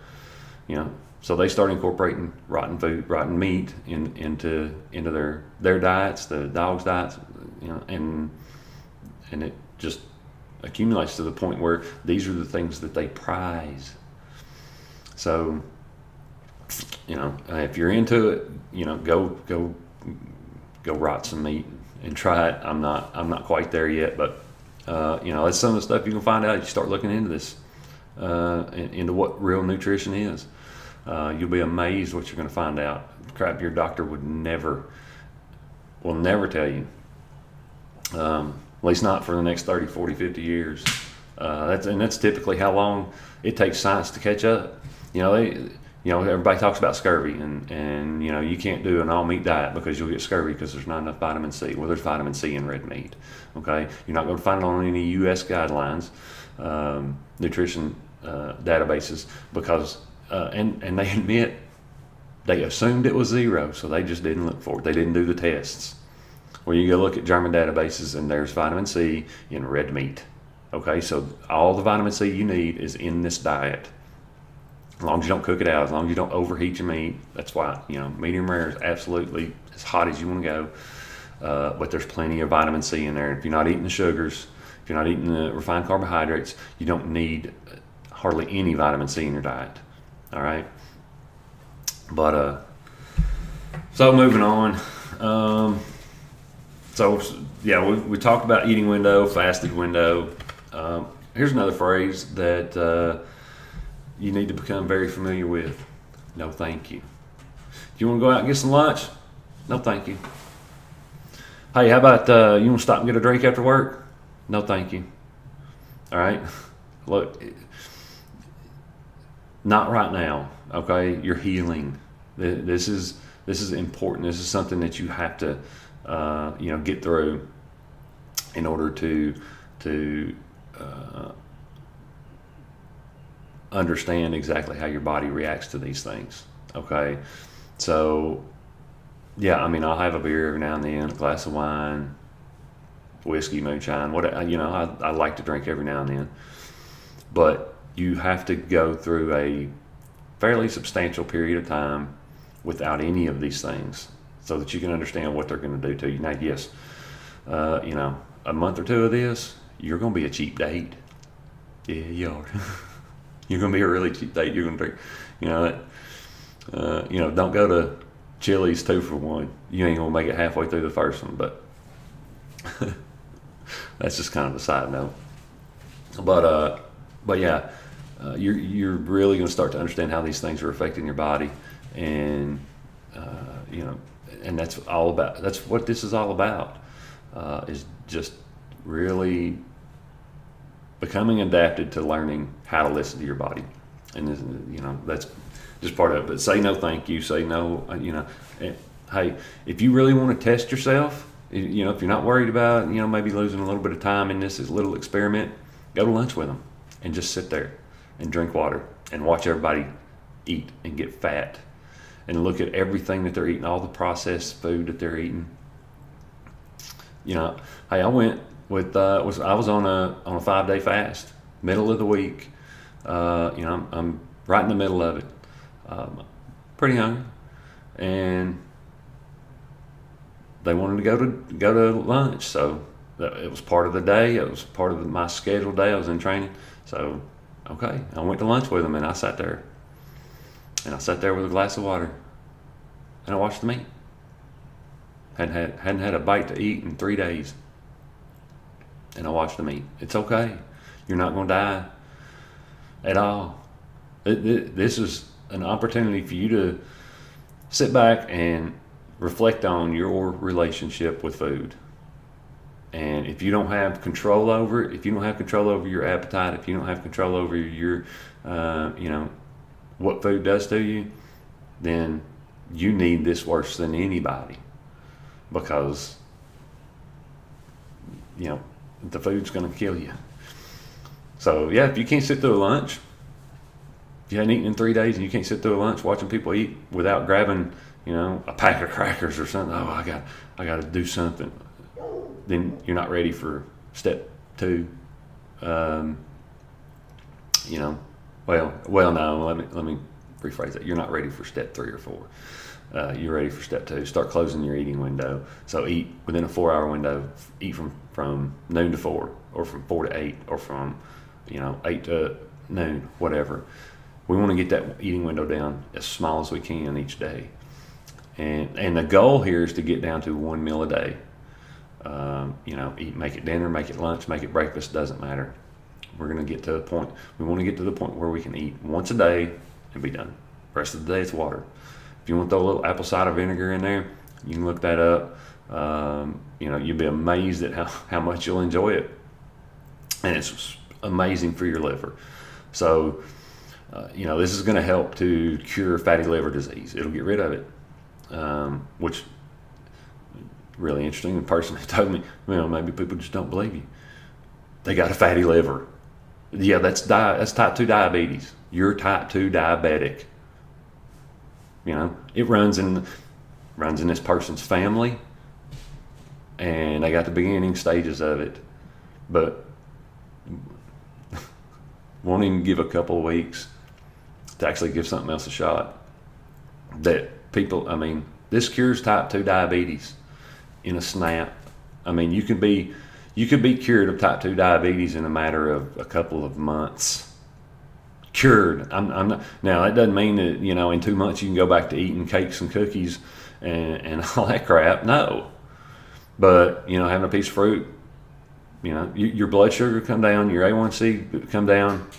incorporating rotten meat into their diets, the dogs' diets, and it just accumulates to the point where these are the things that they prize. So, if you're into it, go rot some meat and try it. I'm not quite there yet, but that's some of the stuff you can find out if you start looking into this, into what real nutrition is. You'll be amazed what you're going to find out. Crap your doctor will never tell you. At least not for the next 30, 40, 50 years. That's typically how long it takes science to catch up. Everybody talks about scurvy, and you can't do an all meat diet because you'll get scurvy because there's not enough vitamin C. Well, there's vitamin C in red meat. Okay, you're not going to find it on any U.S. guidelines, nutrition databases, because and they admit they assumed it was zero, so they just didn't look for it. They didn't do the tests. Well, you go look at German databases, and there's vitamin C in red meat. Okay, so all the vitamin C you need is in this diet. As long as you don't cook it out, as long as you don't overheat your meat. That's why, medium rare is absolutely as hot as you want to go. But there's plenty of vitamin C in there. If you're not eating the sugars, if you're not eating the refined carbohydrates, you don't need hardly any vitamin C in your diet. All right? But, so moving on. We talked about eating window, fasted window. Here's another phrase that you need to become very familiar with. No, thank you. Do you want to go out and get some lunch? No, thank you. Hey, how about you want to stop and get a drink after work? No, thank you. All right. Look, not right now. Okay, you're healing. This is important. This is something that you have to get through in order to understand exactly how your body reacts to these things. Okay, so I'll have a beer every now and then, a glass of wine, whiskey, moonshine, whatever. I like to drink every now and then, but you have to go through a fairly substantial period of time without any of these things, so that you can understand what they're going to do to you. Now, yes, a month or two of this, you're going to be a cheap date. Yeah, you are. You're going to be a really cheap date. You're going to drink, don't go to Chili's 2 for $1. You ain't going to make it halfway through the first one, but that's just kind of a side note. But yeah, you're really going to start to understand how these things are affecting your body, and and that's what this is all about, is just really becoming adapted to learning how to listen to your body. And that's just part of it. But say no thank you, say no, hey, if you really want to test yourself, if you're not worried about maybe losing a little bit of time in this little experiment, go to lunch with them and just sit there and drink water and watch everybody eat and get fat, and look at everything that they're eating, all the processed food that they're eating. Hey, I went with I was on a 5-day fast, middle of the week. I'm right in the middle of it, pretty hungry, and they wanted to go to lunch, so it was part of the day. It was part of my scheduled day. I was in training, so okay, I went to lunch with them, and I sat there with a glass of water, and I watched the meat. Hadn't had a bite to eat in 3 days, and I watched the meat. It's okay. You're not going to die at all. This is an opportunity for you to sit back and reflect on your relationship with food. And if you don't have control over it, if you don't have control over your appetite, if you don't have control over your, what food does to you, then you need this worse than anybody, because the food's going to kill you. So yeah, if you can't sit through a lunch, if you hadn't eaten in 3 days and you can't sit through a lunch watching people eat without grabbing, a pack of crackers or something, I got to do something. Then you're not ready for step 2. No, let me rephrase that. You're not ready for step 3 or 4. You're ready for step 2. Start closing your eating window. So eat within a 4-hour window. Eat from noon to 4, or from 4 to 8, or from 8 to noon, whatever. We want to get that eating window down as small as we can each day. And the goal here is to get down to 1 meal a day. Make it dinner, make it lunch, make it breakfast, doesn't matter. We're going to get to the point. We want to get to the point where we can eat once a day and be done. The rest of the day it's water. If you want to throw a little apple cider vinegar in there, you can look that up. You'll be amazed at how much you'll enjoy it. And it's amazing for your liver. So, this is going to help to cure fatty liver disease. It'll get rid of it, which really interesting. The person who told me, maybe people just don't believe you. They got a fatty liver. Yeah, that's type 2 diabetes. You're type 2 diabetic. It runs in this person's family, and they got the beginning stages of it, but won't even give a couple of weeks to actually give something else a shot. This cures type 2 diabetes in a snap. You could be cured of type 2 diabetes in a matter of a couple of months. Cured. I'm not, now that doesn't mean that in 2 months you can go back to eating cakes and cookies and all that crap. No, but having a piece of fruit, your blood sugar come down, your A1C come down.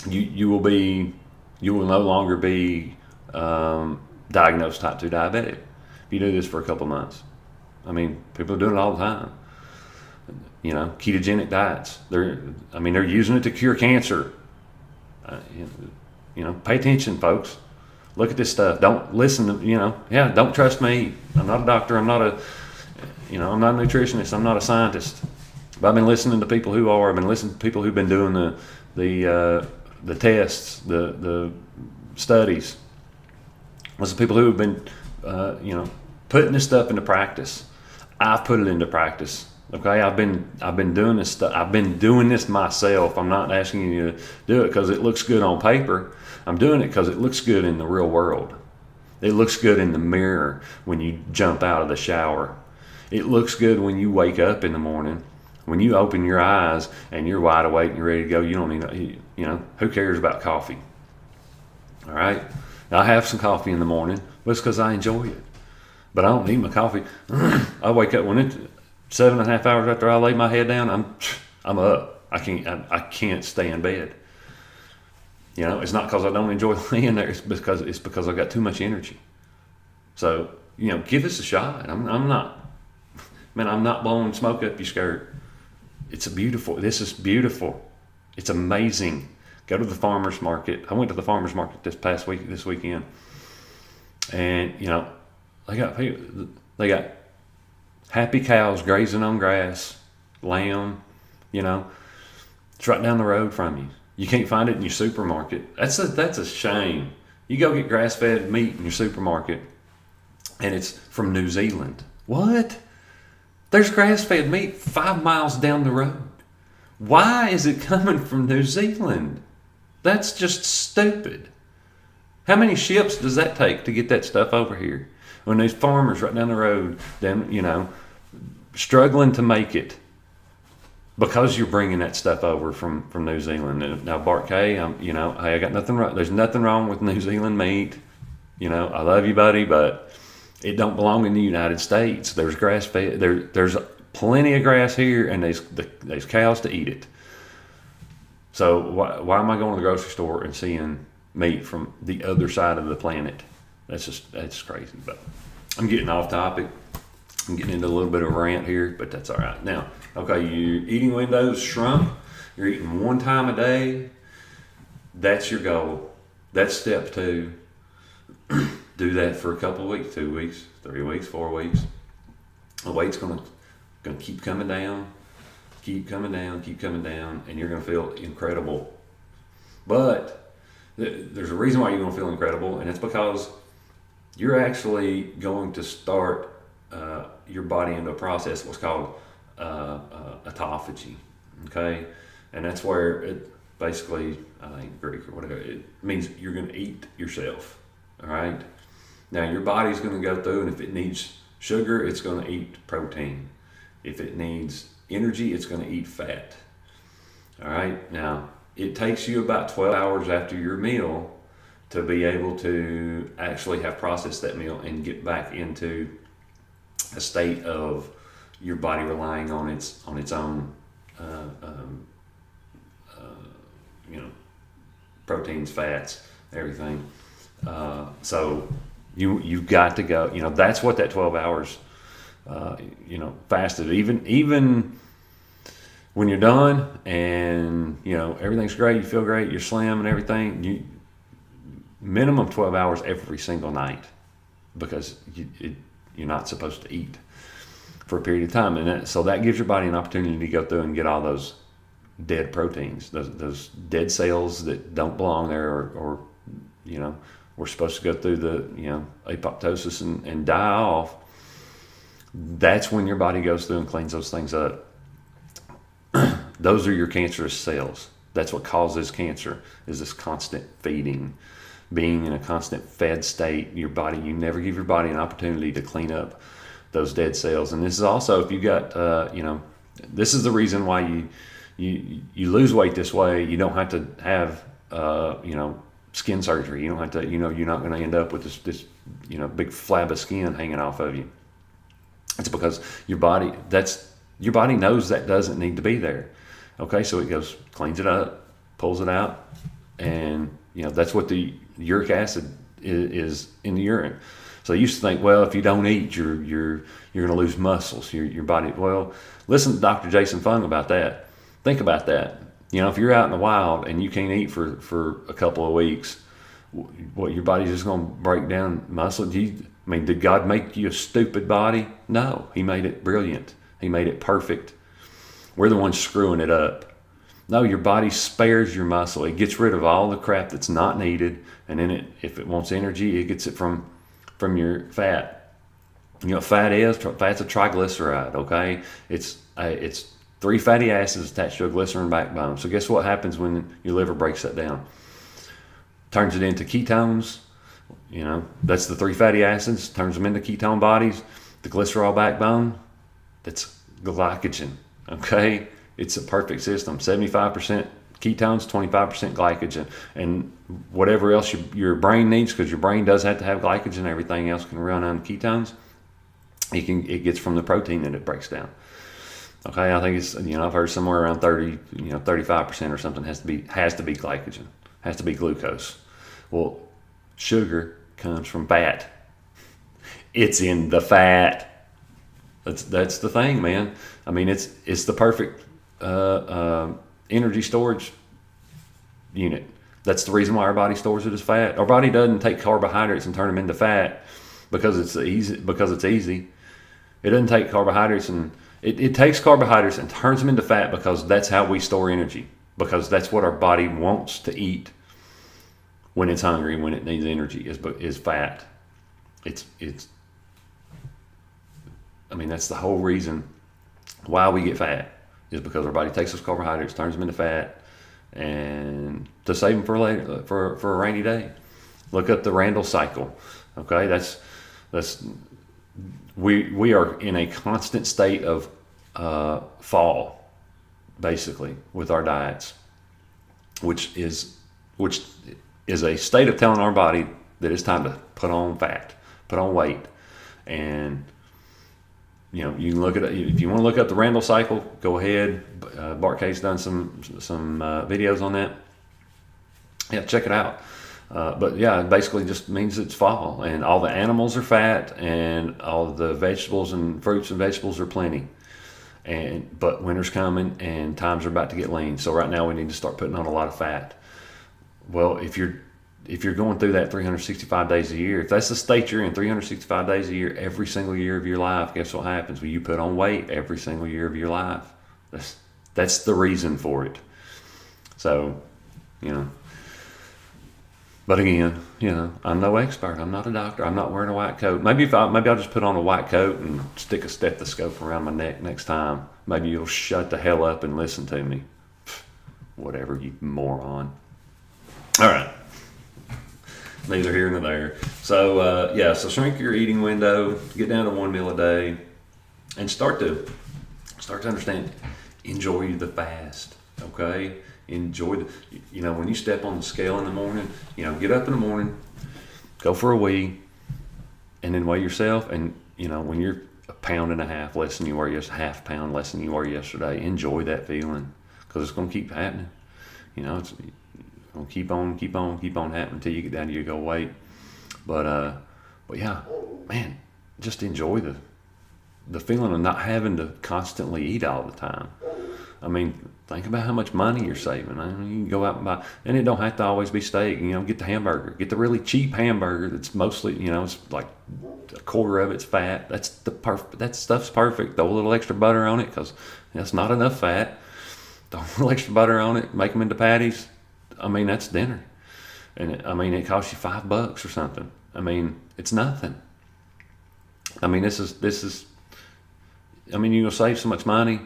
You will no longer be diagnosed type 2 diabetic if you do this for a couple of months. People are doing it all the time. Ketogenic diets. They're using it to cure cancer. Pay attention, folks. Look at this stuff. Don't listen to, don't trust me. I'm not a doctor. I'm not a nutritionist. I'm not a scientist. But I've been listening to people who are. I've been listening to people who've been doing the tests, the studies. Listen to people who have been, putting this stuff into practice. I've put it into practice. Okay, I've been doing this stuff. I've been doing this myself. I'm not asking you to do it because it looks good on paper. I'm doing it because it looks good in the real world. It looks good in the mirror when you jump out of the shower. It looks good when you wake up in the morning. When you open your eyes and you're wide awake and you're ready to go, you don't need, who cares about coffee? All right? Now, I have some coffee in the morning, but it's because I enjoy it. But I don't need my coffee. I wake up when it's 7.5 hours after I lay my head down, I'm up. I can't stay in bed. It's not because I don't enjoy laying there. It's because I've got too much energy. So, give this a shot. I'm not blowing smoke up your skirt. This is beautiful. It's amazing. Go to the farmer's market. I went to the farmer's market this weekend. And, they got happy cows grazing on grass, lamb, it's right down the road from you. You can't find it in your supermarket. That's a shame. You go get grass-fed meat in your supermarket, and it's from New Zealand. What? There's grass-fed meat 5 miles down the road. Why is it coming from New Zealand? That's just stupid. How many ships does that take to get that stuff over here? When these farmers right down the road, then, struggling to make it because you're bringing that stuff over from New Zealand. And now, Bart K, I got nothing wrong. There's nothing wrong with New Zealand meat. I love you, buddy, but it don't belong in the United States. There's grass fed. There's plenty of grass here, and there's cows to eat it. So why am I going to the grocery store and seeing meat from the other side of the planet? That's crazy. But I'm getting off topic. I'm getting into a little bit of a rant here, but that's all right. Now, okay, your eating window's shrunk. You're eating 1 time a day. That's your goal. That's step 2. Do that for a couple of weeks, 2 weeks, 3 weeks, 4 weeks. The weight's going to Going to keep coming down, keep coming down, keep coming down, and you're going to feel incredible. But there's a reason why you're going to feel incredible, and it's because you're actually going to start your body into a process what's called autophagy. Okay, and that's where it basically, I think Greek or whatever, it means you're going to eat yourself. All right. Now your body's going to go through, and if it needs sugar, it's going to eat protein. If it needs energy, it's going to eat fat. All right. Now it takes you about 12 hours after your meal to be able to actually have processed that meal and get back into a state of your body relying on its own proteins, fats, everything. So you've got to go. That's what that 12 hours fasted. Even when you're done and everything's great, you feel great, you're slim and everything. You minimum 12 hours every single night, because you're not supposed to eat for a period of time, and so that gives your body an opportunity to go through and get all those dead proteins, those dead cells that don't belong there, or we're supposed to go through the apoptosis and die off. That's when your body goes through and cleans those things up. Those are your cancerous cells. That's what causes cancer, is this constant feeding, being in a constant fed state. You never give your body an opportunity to clean up those dead cells. And this is also, if you got, this is the reason why you lose weight this way. You don't have to have, skin surgery. You don't have to, you're not going to end up with this big flab of skin hanging off of you. It's because your body knows that doesn't need to be there. Okay, so it goes, cleans it up, pulls it out, and that's what the uric acid is in the urine. So I used to think, well, if you don't eat, you're going to lose muscles, your body. Well, listen to Dr. Jason Fung about that. Think about that. If you're out in the wild and you can't eat for a couple of weeks, what, your body's just going to break down muscle? Did God make you a stupid body? No, He made it brilliant. He made it perfect. We're the ones screwing it up. No, your body spares your muscle. It gets rid of all the crap that's not needed, and then if it wants energy, it gets it from your fat. Fat's a triglyceride. Okay, it's 3 fatty acids attached to a glycerin backbone. So guess what happens when your liver breaks that down? Turns it into ketones. That's the 3 fatty acids. Turns them into ketone bodies. The glycerol backbone, that's glycogen. Okay, it's a perfect system. 75% ketones, 25% glycogen, and whatever else your brain needs, because your brain does have to have glycogen. Everything else can run on ketones. It gets from the protein that it breaks down. Okay, I think it's I've heard somewhere around 35% or something has to be glycogen, has to be glucose. Well, sugar comes from fat. It's in the fat. That's the thing, man. I mean, it's the perfect energy storage unit. That's the reason why our body stores it as fat. Our body doesn't take carbohydrates and turn them into fat because it's easy. It doesn't take carbohydrates and it takes carbohydrates and turns them into fat because that's how we store energy. Because that's what our body wants to eat when it's hungry, when it needs energy, is fat. That's the whole reason why we get fat, is because our body takes those carbohydrates, turns them into fat, and to save them for later, for a rainy day. Look up the Randall cycle. Okay, that's we are in a constant state of fall, basically, with our diets, which is a state of telling our body that it's time to put on fat, put on weight. And you can look at it. If you want to look up the Randall cycle, go ahead. Bart K's done some videos on that. Yeah, check it out. But yeah, it basically just means it's fall, and all the animals are fat, and all the vegetables and fruits and vegetables are plenty. But winter's coming, and times are about to get lean. So right now we need to start putting on a lot of fat. Well, if you're if you're going through that 365 days a year, if that's the state you're in 365 days a year, every single year of your life, guess what happens? Well, you put on weight every single year of your life. That's the reason for it. So, you know, but again, you know, I'm no expert. I'm not a doctor. I'm not wearing a white coat. Maybe I'll just put on a white coat and stick a stethoscope around my neck next time. Maybe you'll shut the hell up and listen to me. Whatever, you moron. All right. Neither here nor there. So so shrink your eating window, get down to 1 meal a day, and start to understand. Enjoy the fast. Okay. Enjoy when you step on the scale in the morning, get up in the morning, go for a wee, and then weigh yourself. And, when you're a pound and a half less than you were yesterday, half pound less than you were yesterday, enjoy that feeling, because it's going to keep happening. It's going to keep on happening until you get down to your goal weight. But yeah, man, just enjoy the feeling of not having to constantly eat all the time. I mean, think about how much money you're saving. I mean, you can go out and buy, and it don't have to always be steak. Get the hamburger. Get the really cheap hamburger that's mostly, it's like a quarter of it's fat. That stuff's perfect. Throw a little extra butter on it, because that's not enough fat. Throw a little extra butter on it. Make them into patties. I mean, that's dinner. And it costs you $5 or something. I mean, it's nothing. I mean, this is. I mean, you're gonna save so much money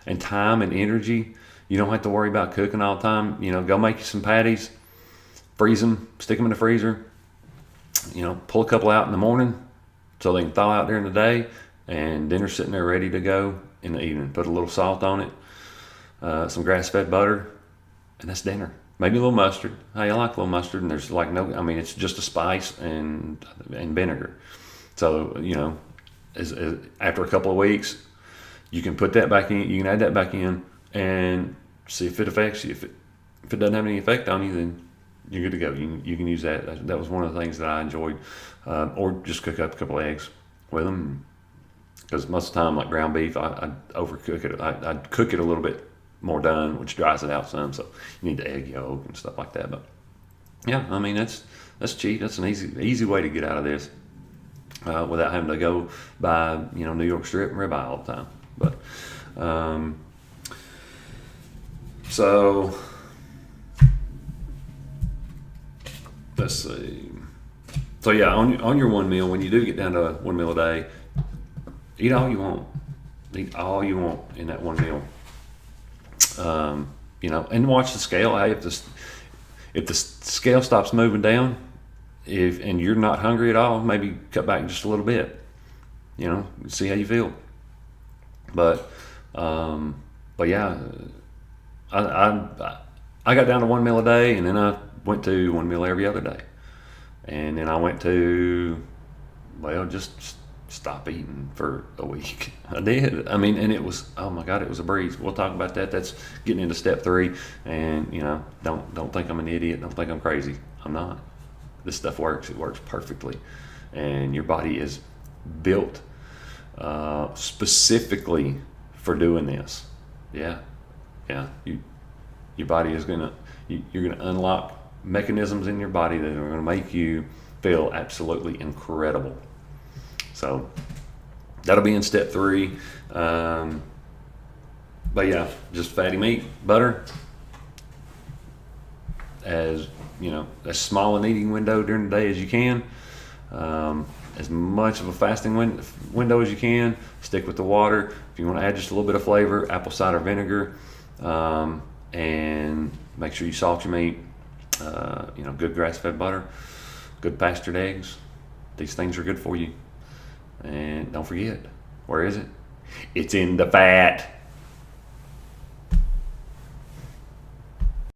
and time and energy. You don't have to worry about cooking all the time. Go make you some patties, freeze them, stick them in the freezer. Pull a couple out in the morning so they can thaw out during the day, and dinner's sitting there ready to go in the evening. Put a little salt on it, some grass-fed butter, and that's dinner. Maybe a little mustard. Hey, I like a little mustard, and there's it's just a spice and vinegar. So, after a couple of weeks, you can put that back in. You can add that back in and see if it affects you. If it doesn't have any effect on you, then you're good to go. You can use that. That was one of the things that I enjoyed. Or just cook up a couple of eggs with them, because most of the time, like ground beef, I'd overcook it. I'd cook it a little bit more done, which dries it out some. So you need the egg yolk and stuff like that. But yeah, I mean, that's cheap. That's an easy way to get out of this without having to go buy New York strip and ribeye all the time. But so let's see. So yeah, on your 1 meal, when you do get down to 1 meal a day, eat all you want. Eat all you want in that 1 meal. And watch the scale. Hey, if the scale stops moving down, and you're not hungry at all, maybe cut back just a little bit. See how you feel. But yeah, I got down to 1 meal a day, and then I went to 1 meal every other day, and then I went to just stop eating for a week. I did. I mean, and it was, oh my God, it was a breeze. We'll talk about that. That's getting into step 3, and don't think I'm an idiot. Don't think I'm crazy. I'm not. This stuff works. It works perfectly, and your body is built specifically for doing this. Yeah. Your body is you're gonna unlock mechanisms in your body that are gonna make you feel absolutely incredible. So that'll be in step 3. But yeah, just fatty meat, butter, as small an eating window during the day as you can. As much of a fasting window as you can. Stick with the water. If you want to add just a little bit of flavor, apple cider vinegar, and make sure you salt your meat. Good grass-fed butter, good pastured eggs. These things are good for you. And don't forget, where is it? It's in the fat.